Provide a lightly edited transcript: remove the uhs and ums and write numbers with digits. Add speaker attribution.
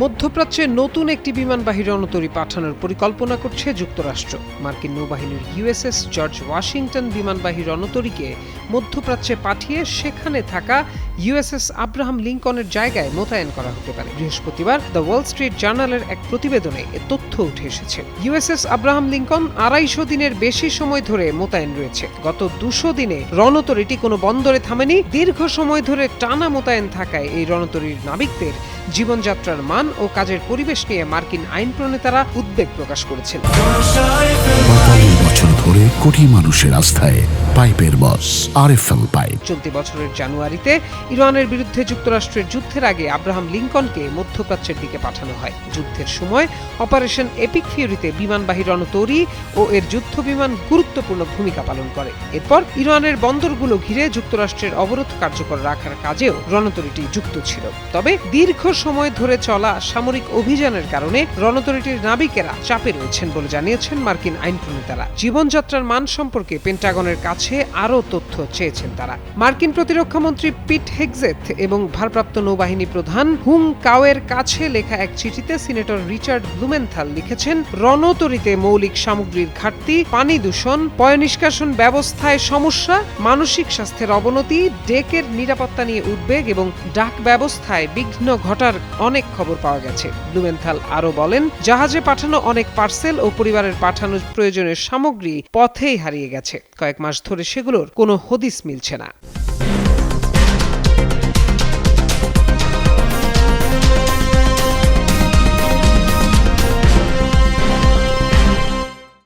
Speaker 1: মধ্যপ্রাচ্যে নতুন একটি বিমানবাহী রণতরী পাঠানোর পরিকল্পনা করছে যুক্তরাষ্ট্র। মার্কিন নৌবাহিনীর ইউএসএস জর্জ ওয়াশিংটন বিমানবাহী রণতরীকে মধ্যপ্রাচ্যে পাঠিয়ে সেখানে থাকা ইউএসএস আব্রাহাম লিঙ্কনের জায়গায় মোতায়েন করা হতে পারে। বৃহস্পতিবার দ্য ওয়াল স্ট্রিট জার্নালের এক প্রতিবেদনে এ তথ্য উঠে এসেছে। ইউএসএস আব্রাহাম লিঙ্কন 250 দিনের বেশি সময় ধরে মোতায়েন রয়েছে। গত 200 দিনে রণতরীটি কোনো বন্দরে থামেনি। দীর্ঘ সময় ধরে টানা মোতায়েন থাকায় এই রণতরীর নাবিকদের জীবনযাত্রার মান ও কাজের পরিবেশ নিয়ে মার্কিন আইন প্রণেতারা উদ্বেগ প্রকাশ করেছেন।
Speaker 2: 45 বছর ধরে কোটি মানুষের আস্থায় পাইপের বস আরএফএল পাইপ।
Speaker 1: চলতি বছরের জানুয়ারিতে ইরানের বিরুদ্ধে যুক্তরাষ্ট্রের যুদ্ধের আগে আব্রাহাম লিঙ্কনকে মধ্যপ্রাচ্যের দিকে পাঠানো হয়। যুদ্ধের সময় অপারেশন এপিক ফিউরিতে বিমানবাহী রণতরী ও এর যুদ্ধ বিমান গুরুত্বপূর্ণ ভূমিকা পালন করে। এরপর ইরানের বন্দরগুলো ঘিরে যুক্তরাষ্ট্রের অবরোধ কার্যকর রাখার কাজেও রণতরীটি যুক্ত ছিল। তবে দীর্ঘ সময় ধরে চলা সামরিক অভিযানের কারণে রণতরীটির নাবিকেরা চাপে রয়েছেন বলে জানিয়েছেন মার্কিন আইন প্রণেতারা। জীবনযাত্রার মান সম্পর্কে পেন্টাগনের কাছে আরও তথ্য চেয়েছেন তারা। মার্কিন প্রতিরক্ষা মন্ত্রী পিট হেগজেথ এবং ভারপ্রাপ্ত নৌবাহিনী প্রধান হুং কাওয়ের কাছে লেখা এক চিঠিতে সিনেটর রিচার্ড ব্লুমেনথাল লিখেছেন, রণতরীতে মৌলিক সামগ্রীর ঘাটতি, পানি দূষণ, পয়ঃনিষ্কাশন ব্যবস্থায় সমস্যা, মানসিক স্বাস্থ্যের অবনতি, ডেকের নিরাপত্তা নিয়ে উদ্বেগ এবং ডাক ব্যবস্থায় বিঘ্ন ঘটার অনেক খবর পাওয়া গেছে। ব্লুমেনথাল আরও বলেন, জাহাজে পাঠানো অনেক পার্সেল ও পরিবারের পাঠানো প্রয়োজনীয় সামগ্রী পথেই হারিয়ে গেছে। কয়েক মাস ধরে সেগুলোর কোনো হদিস মিলছে না।